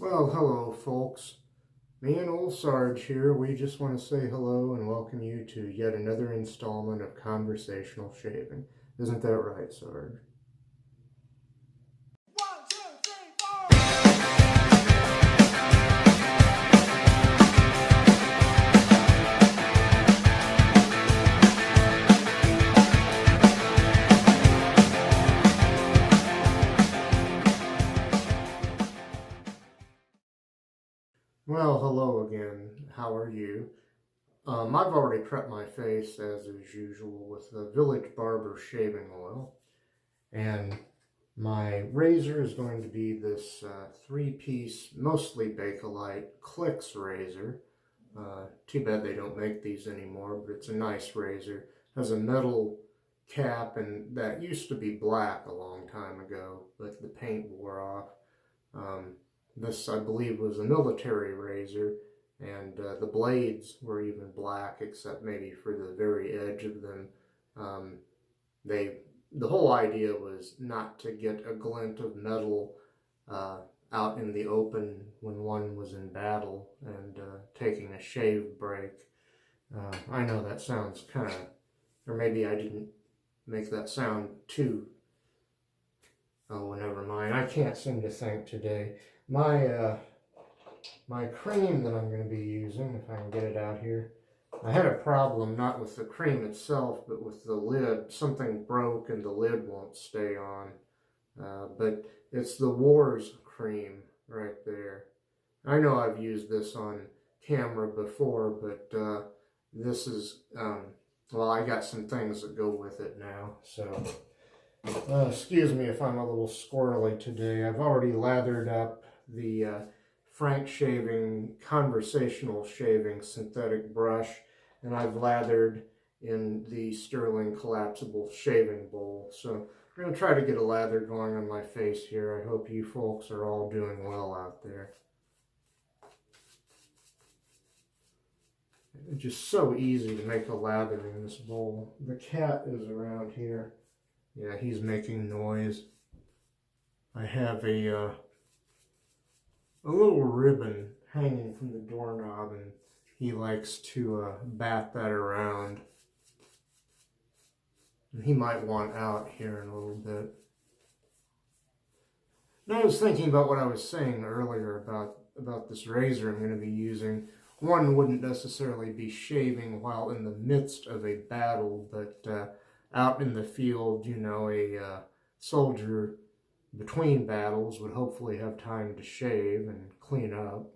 Well, hello folks. Me and old Sarge here. We just want to say hello and welcome you to yet another installment of Conversational Shaving. Isn't that right, Sarge? Well, hello again. How are you? I've already prepped my face as is usual with the Village Barber shaving oil. And my razor is going to be this three-piece, mostly Bakelite Clix razor. Too bad they don't make these anymore, but it's a nice razor. It has a metal cap, and that used to be black a long time ago, but the paint wore off. This, I believe, was a military razor, and the blades were even black, except maybe for the very edge of them. The whole idea was not to get a glint of metal out in the open when one was in battle and taking a shave break. I know that sounds kind of, or maybe I didn't make that sound too. Oh, never mind. I can't seem to think today. My cream that I'm going to be using, if I can get it out here, I had a problem not with the cream itself, but with the lid. Something broke and the lid won't stay on. But it's the Wars cream right there. I know I've used this on camera before, but this is, well, I got some things that go with it now, so excuse me if I'm a little squirrely today. I've already lathered up the Frank Shaving Conversational Shaving synthetic brush, and I've lathered in the Stirling collapsible shaving bowl. So I'm going to try to get a lather going on my face here. I hope you folks are all doing well out there. It's just so easy to make a lather in this bowl. The cat is around here. Yeah, he's making noise. I have a little ribbon hanging from the doorknob, and he likes to bat that around. And he might want out here in a little bit. And I was thinking about what I was saying earlier about this razor I'm going to be using. One wouldn't necessarily be shaving while in the midst of a battle, but out in the field, you know, a soldier between battles would hopefully have time to shave and clean up.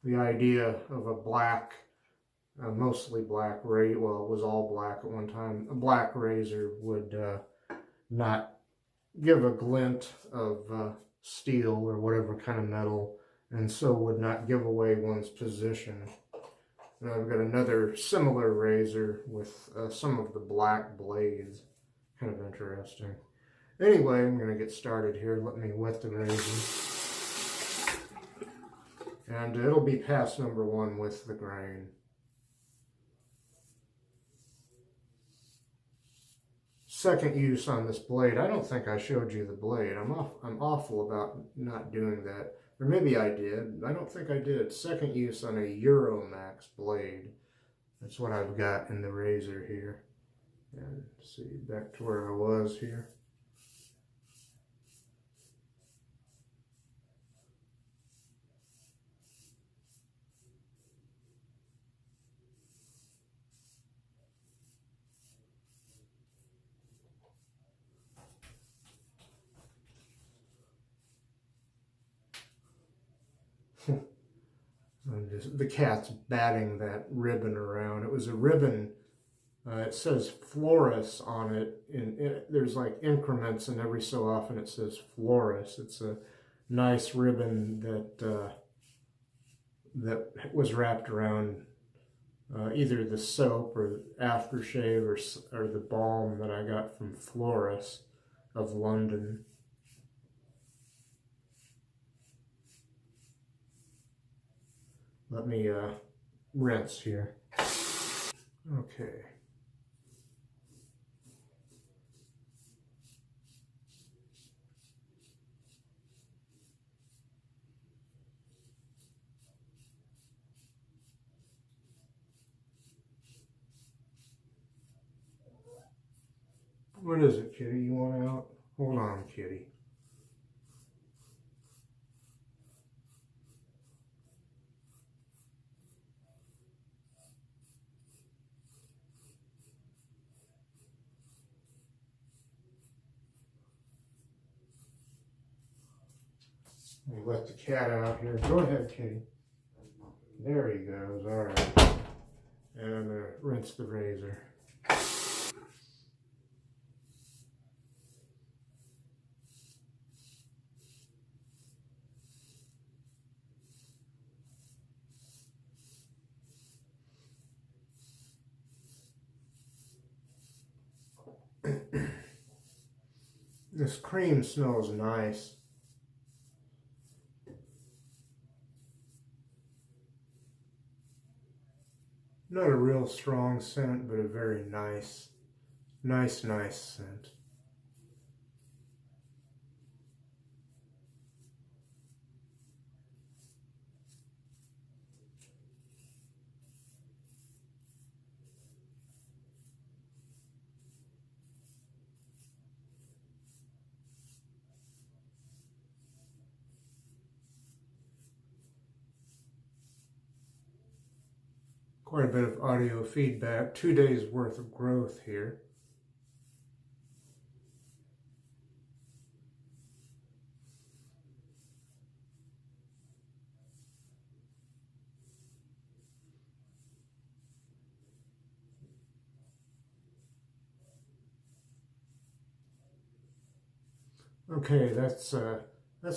The idea of a black, mostly black razor, well, it was all black at one time, a black razor would not give a glint of steel or whatever kind of metal, and so would not give away one's position. And I've got another similar razor with some of the black blades. Kind of interesting. Anyway, I'm going to get started here. Let me wet the razor. And it'll be pass number 1 with the grain. Second use on this blade. I don't think I showed you the blade. I'm awful about not doing that. Or maybe I did. I don't think I did. Second use on a Euromax blade. That's what I've got in the razor here. And let's see, back to where I was here. The cat's batting that ribbon around. It was a ribbon, it says Floris on it, and there's like increments, and every so often it says Floris. It's a nice ribbon that was wrapped around either the soap or aftershave or the balm that I got from Floris of London. Let me rinse here. Okay. What is it, kitty? You want out? Hold on, kitty. We let the cat out here. Go ahead, kitty. There he goes. All right. And I'm going to rinse the razor. This cream smells nice. Not a real strong scent, but a very nice scent. Quite a bit of audio feedback. 2 days worth of growth here. Okay, that's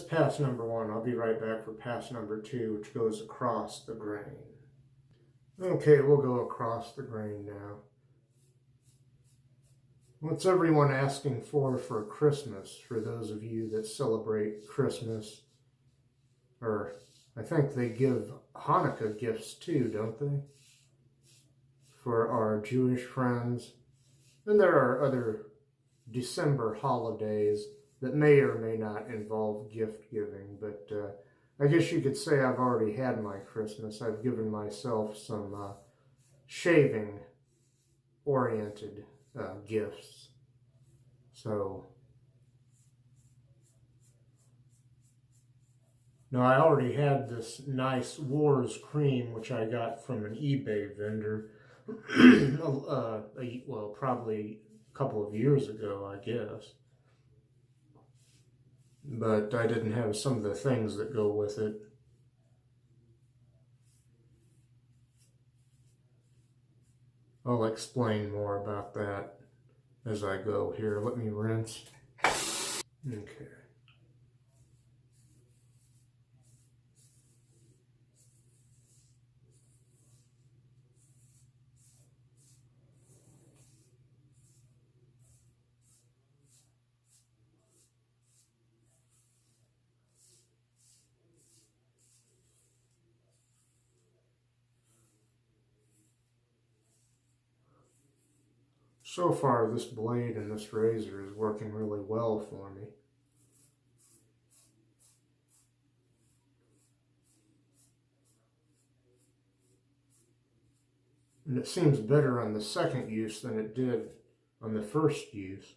pass number 1. I'll be right back for pass number 2, which goes across the grain. Okay, we'll go across the grain now. What's everyone asking for Christmas, for those of you that celebrate Christmas? Or I think they give Hanukkah gifts too, don't they? For our Jewish friends. And there are other December holidays that may or may not involve gift giving, but I guess you could say I've already had my Christmas. I've given myself some shaving-oriented gifts. So, now I already had this nice Wars cream, which I got from an eBay vendor, well, probably a couple of years ago, I guess. But I didn't have some of the things that go with it. I'll explain more about that as I go here. Let me rinse. Okay. So far, this blade and this razor is working really well for me. And it seems better on the second use than it did on the first use.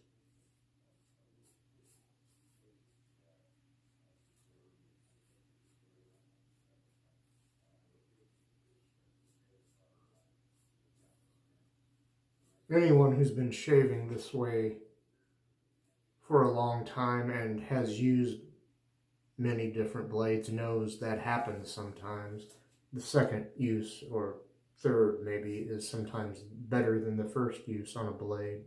Anyone who's been shaving this way for a long time and has used many different blades knows that happens sometimes. The second use, or third maybe, is sometimes better than the first use on a blade.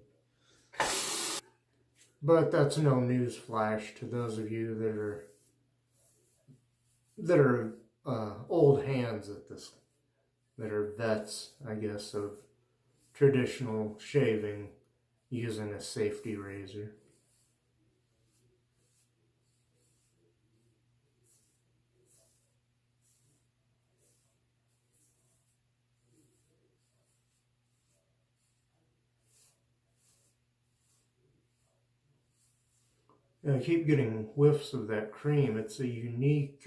But that's no news flash to those of you that are old hands at this, that are vets, I guess, of traditional shaving using a safety razor. And I keep getting whiffs of that cream. It's a unique,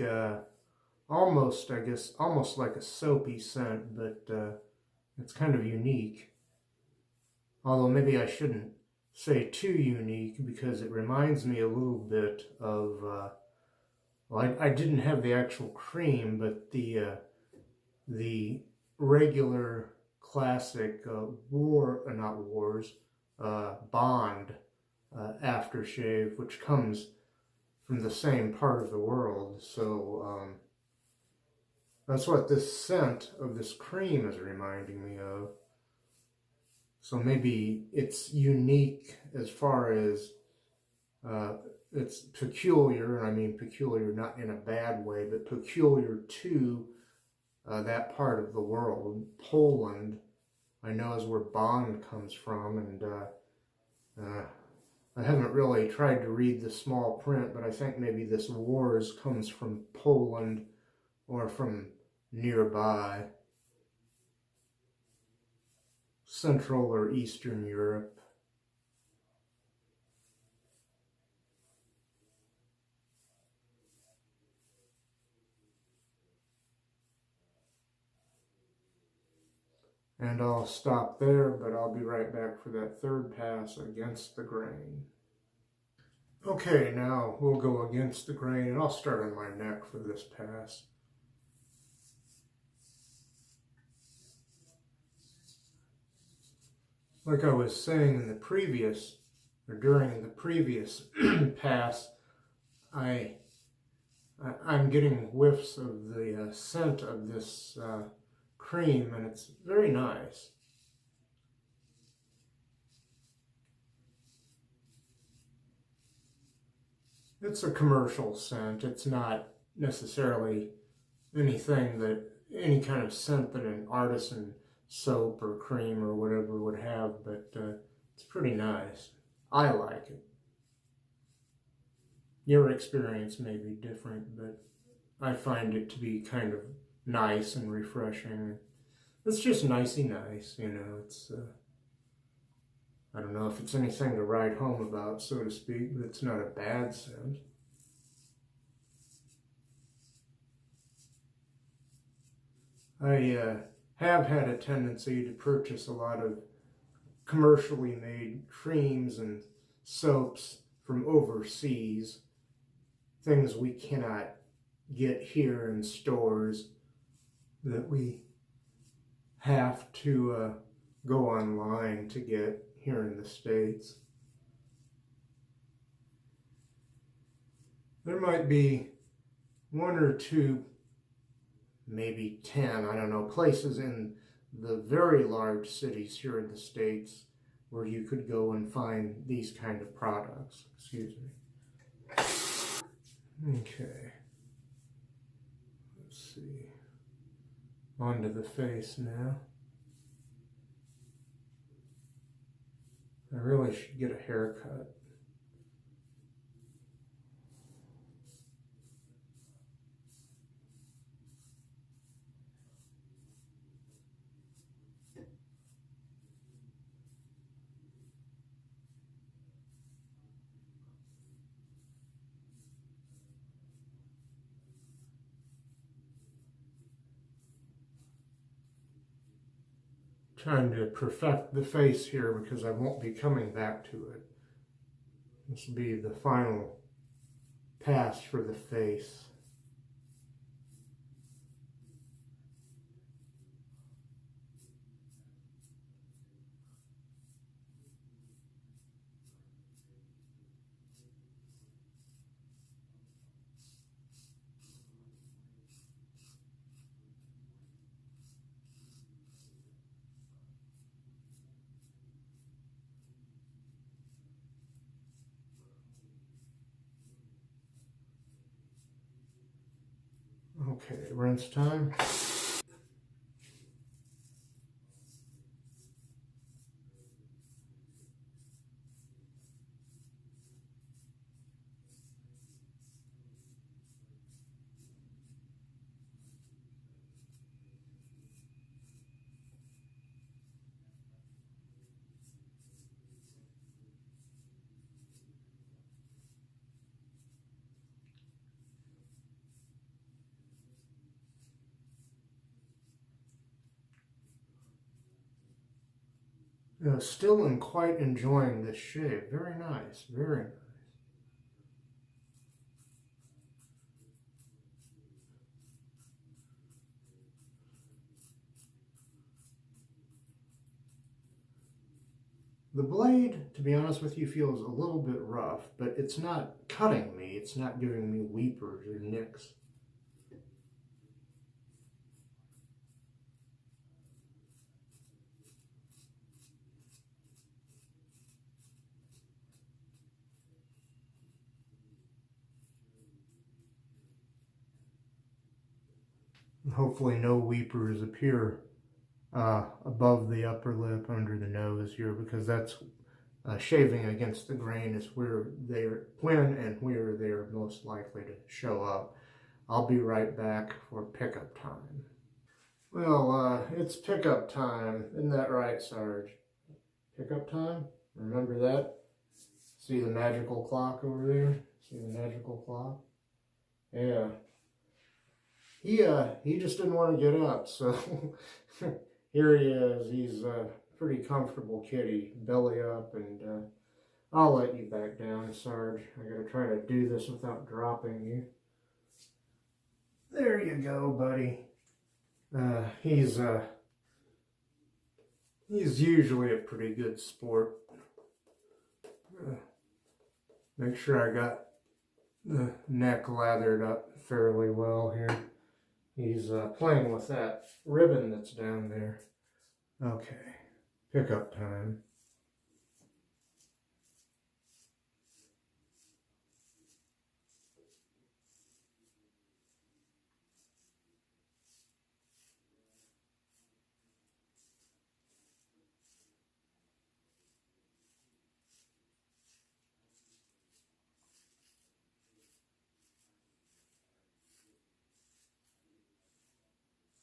almost like a soapy scent, but it's kind of unique. Although maybe I shouldn't say too unique, because it reminds me a little bit of, well, I didn't have the actual cream, but the regular classic Bond aftershave, which comes from the same part of the world. So that's what this scent of this cream is reminding me of. So maybe it's unique as far as it's peculiar, and I mean peculiar not in a bad way, but peculiar to that part of the world. Poland, I know, is where Bond comes from, and I haven't really tried to read the small print, but I think maybe this Wars comes from Poland or from nearby Central or Eastern Europe. And I'll stop there, but I'll be right back for that third pass against the grain. Okay, now we'll go against the grain, and I'll start on my neck for this pass. Like I was saying in the previous, or during the previous pass, I'm getting whiffs of the scent of this cream, and it's very nice. It's a commercial scent. It's not necessarily any kind of scent that an artisan soap or cream or whatever would have, but it's pretty nice. I like it. Your experience may be different, but I find it to be kind of nice and refreshing. It's just nicey nice, you know. It's I don't know if it's anything to write home about, so to speak, but it's not a bad scent. I have had a tendency to purchase a lot of commercially made creams and soaps from overseas, things we cannot get here in stores, that we have to go online to get here in the States. There might be one or two, maybe 10, I don't know, places in the very large cities here in the States where you could go and find these kind of products. Excuse me. Okay. Let's see. Onto the face now. I really should get a haircut. Trying to perfect the face here because I won't be coming back to it. This will be the final pass for the face. Okay, rinse time. Still am quite enjoying this shave. Very nice, very nice. The blade, to be honest with you, feels a little bit rough, but it's not cutting me. It's not giving me weepers or nicks. Hopefully no weepers appear above the upper lip, under the nose here, because that's shaving against the grain is where when and where they're most likely to show up. I'll be right back for pickup time. Well, it's pickup time. Isn't that right, Sarge? Pickup time? Remember that? See the magical clock over there? See the magical clock? Yeah. He just didn't want to get up, so here he is. He's a pretty comfortable kitty, belly up, and I'll let you back down, Sarge. I gotta try to do this without dropping you. There you go, buddy. He's usually a pretty good sport. Make sure I got the neck lathered up fairly well here. He's playing with that ribbon that's down there. Okay, pickup time.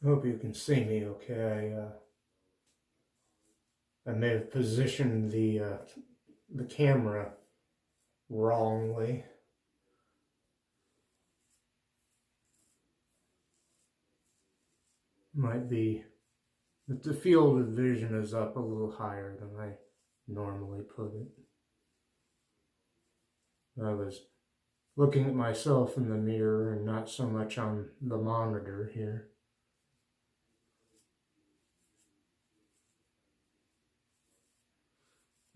I hope you can see me okay. I may have positioned the camera wrongly. Might be that the field of vision is up a little higher than I normally put it. I was looking at myself in the mirror and not so much on the monitor here.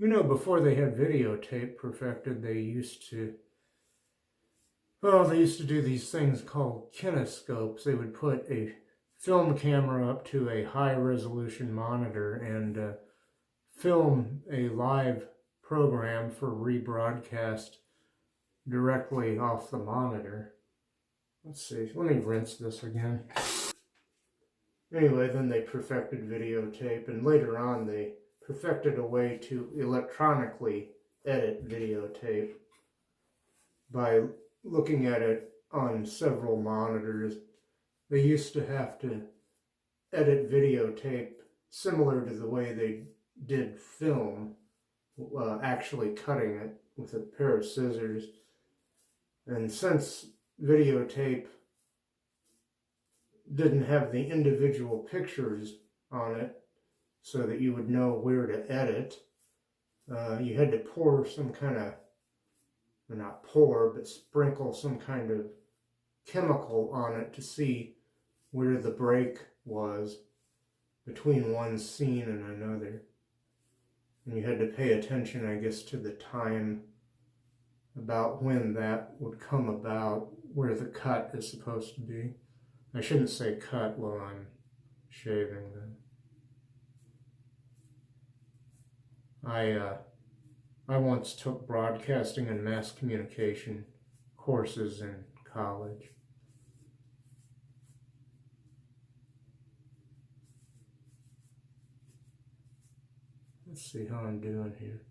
You know, before they had videotape perfected, they used to do these things called kinescopes. They would put a film camera up to a high-resolution monitor and film a live program for rebroadcast directly off the monitor. Let's see, let me rinse this again. Anyway, then they perfected videotape, and later on they perfected a way to electronically edit videotape by looking at it on several monitors. They used to have to edit videotape similar to the way they did film, actually cutting it with a pair of scissors. And since videotape didn't have the individual pictures on it, so that you would know where to edit, you had to pour some kind of, or not pour, but sprinkle some kind of chemical on it to see where the break was between one scene and another. And you had to pay attention, I guess, to the time about when that would come about, where the cut is supposed to be. I shouldn't say cut while I'm shaving then. I once took broadcasting and mass communication courses in college. Let's see how I'm doing here.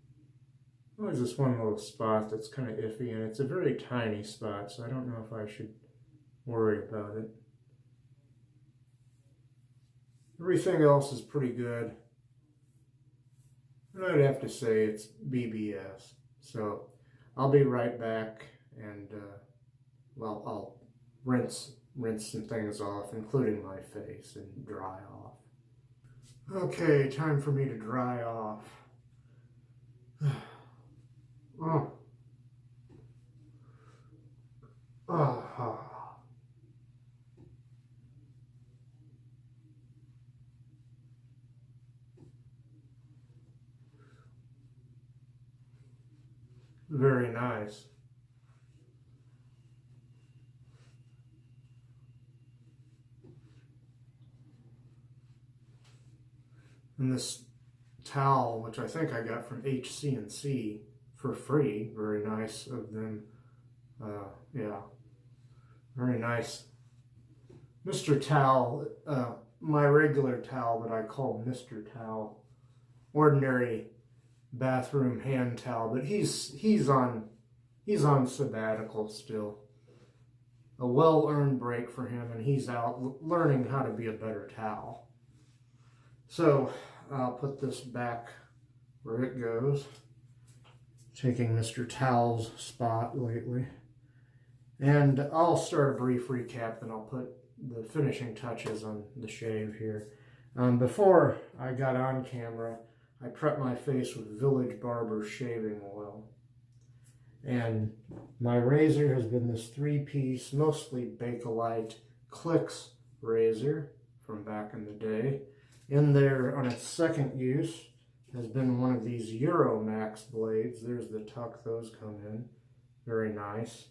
Oh, there's this one little spot that's kind of iffy, and it's a very tiny spot, so I don't know if I should worry about it. Everything else is pretty good. And I'd have to say it's BBS. So I'll be right back, and well, I'll rinse some things off, including my face, and dry off. Okay, time for me to dry off. Oh. Ah. Very nice. And this towel, which I think I got from HC&C for free, very nice of them. Yeah, very nice. Mr. Towel, my regular towel that I call Mr. Towel, ordinary bathroom hand towel, but he's on sabbatical still. A well-earned break for him, and he's out learning how to be a better towel. So I'll put this back where it goes, taking Mr. Towel's spot lately. And I'll start a brief recap, and I'll put the finishing touches on the shave here. Before I got on camera, I prepped my face with Village Barber shaving oil. And my razor has been this 3-piece, mostly Bakelite Clix razor from back in the day. In there, on its second use, has been one of these Euromax blades. There's the tuck those come in. Very nice.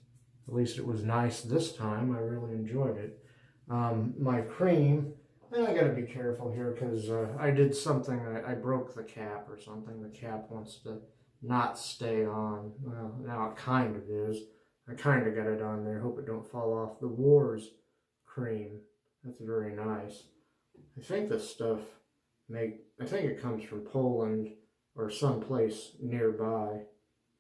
At least it was nice this time. I really enjoyed it. My cream, and I gotta be careful here because I did something, I broke the cap or something. The cap wants to not stay on. Well, now it kind of is. I kind of got it on there. Hope it don't fall off. The Wars cream. That's very nice. I think this stuff I think it comes from Poland or someplace nearby.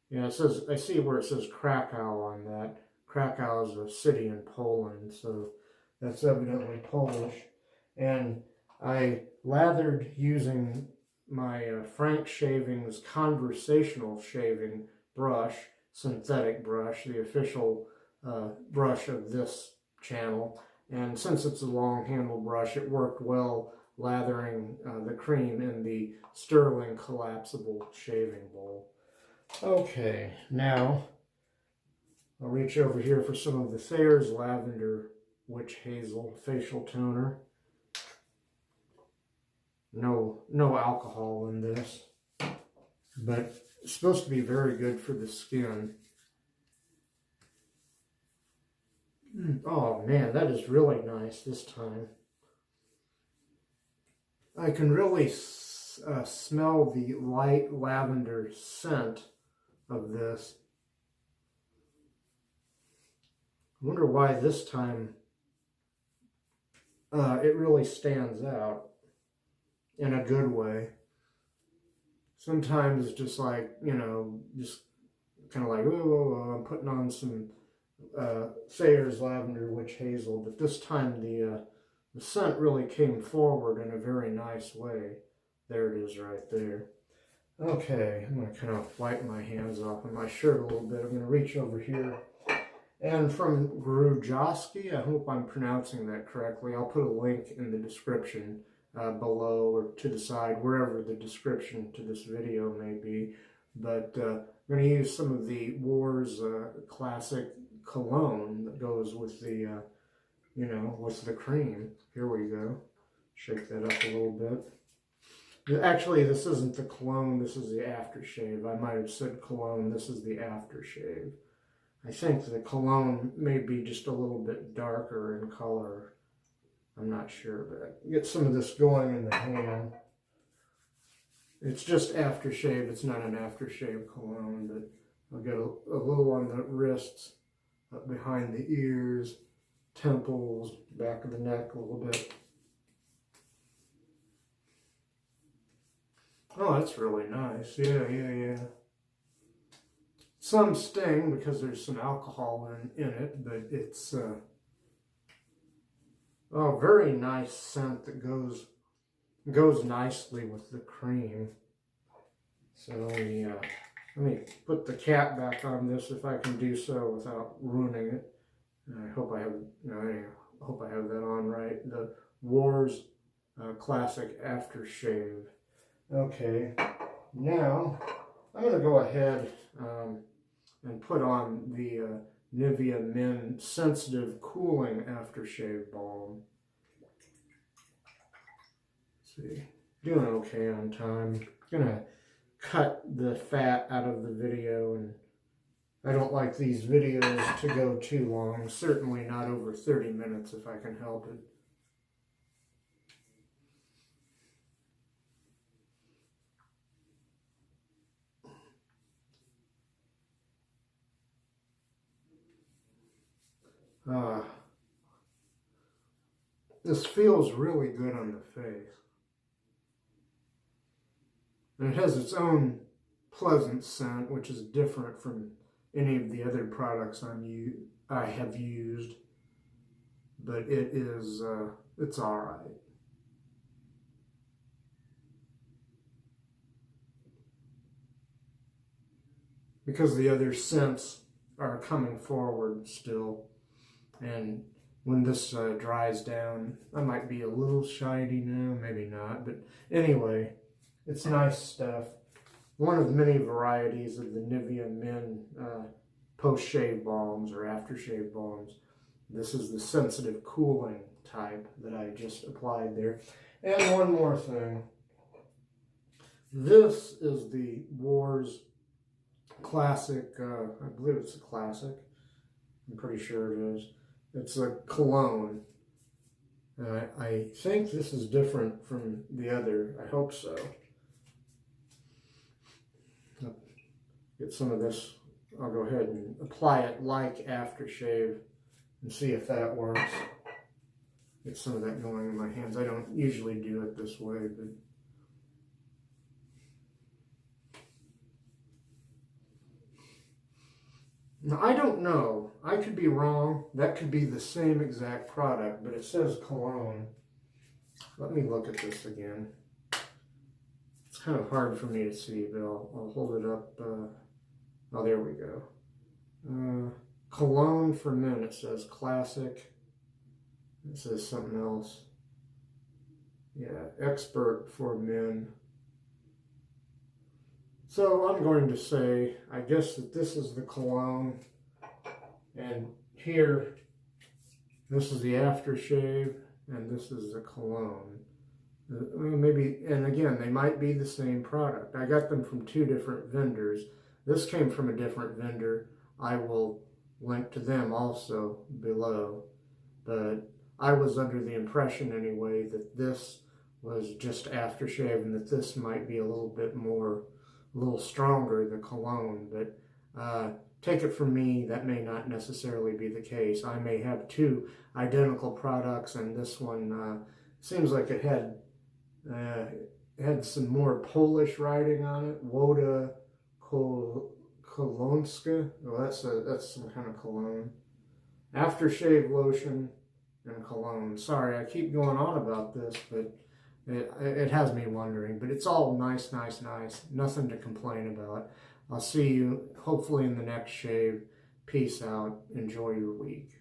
Yeah, it says, I see where it says Krakow on that. Krakow is a city in Poland, so that's evidently Polish. And I lathered using my Frank Shaving's Conversational Shaving brush, synthetic brush, the official brush of this channel. And since it's a long handle brush, it worked well lathering the cream in the Stirling collapsible shaving bowl. Okay, now I'll reach over here for some of the Thayers Lavender Witch Hazel facial toner. No alcohol in this, but it's supposed to be very good for the skin. Oh man, that is really nice this time. I can really smell the light lavender scent of this. I wonder why this time it really stands out in a good way. Sometimes it's just like, you know, just kind of like, oh, I'm putting on some Thayers Lavender Witch Hazel, but this time the scent really came forward in a very nice way. There it is right there. Okay, I'm going to kind of wipe my hands off of my shirt a little bit. I'm going to reach over here. And from Grujoski, I hope I'm pronouncing that correctly. I'll put a link in the description below or to the side, wherever the description to this video may be. But I'm going to use some of the Wars classic cologne that goes with the, you know, with the cream. Here we go. Shake that up a little bit. Actually, this isn't the cologne, this is the aftershave. I might have said cologne, this is the aftershave. I think the cologne may be just a little bit darker in color. I'm not sure, but get some of this going in the hand. It's just aftershave, it's not an aftershave cologne, but I'll get a little on the wrists, up behind the ears, temples, back of the neck a little bit. Oh, that's really nice. Yeah. Some sting because there's some alcohol in it, but it's oh, very nice scent that goes nicely with the cream. So let me put the cap back on this if I can do so without ruining it. I hope I have that on right. The Wars classic aftershave. Okay, now I'm going to go ahead and put on the Nivea Men Sensitive Cooling Aftershave Balm. Let's see, doing okay on time. Gonna cut the fat out of the video, and I don't like these videos to go too long, certainly not over 30 minutes if I can help it. This feels really good on the face. And it has its own pleasant scent, which is different from any of the other products I have used. But it is, it's all right. Because the other scents are coming forward still. And when this dries down, I might be a little shiny now, maybe not. But anyway, it's nice stuff. One of many varieties of the Nivea Men post-shave balms or aftershave balms. This is the sensitive cooling type that I just applied there. And one more thing. This is the Wars Classic, I believe it's a classic. I'm pretty sure it is. It's a cologne. I think this is different from the other. I hope so. Get some of this. I'll go ahead and apply it like aftershave and see if that works. Get some of that going in my hands. I don't usually do it this way, but now, I don't know. I could be wrong. That could be the same exact product, but it says cologne. Let me look at this again. It's kind of hard for me to see, but I'll hold it up. Oh, there we go. Cologne for men, it says classic. It says something else. Yeah, expert for men. So I'm going to say, I guess that this is the cologne, and here, this is the aftershave, and this is the cologne. Maybe, and again, they might be the same product. I got them from two different vendors. This came from a different vendor. I will link to them also below. But I was under the impression anyway that this was just aftershave and that this might be a little bit more, a little stronger, the cologne. But take it from me, that may not necessarily be the case. I may have two identical products, and this one seems like it had some more Polish writing on it. Woda Kolonska. Well, that's some kind of cologne. Aftershave lotion and cologne. Sorry, I keep going on about this, but it has me wondering. But it's all nice, nice, nice. Nothing to complain about. I'll see you hopefully in the next shave. Peace out. Enjoy your week.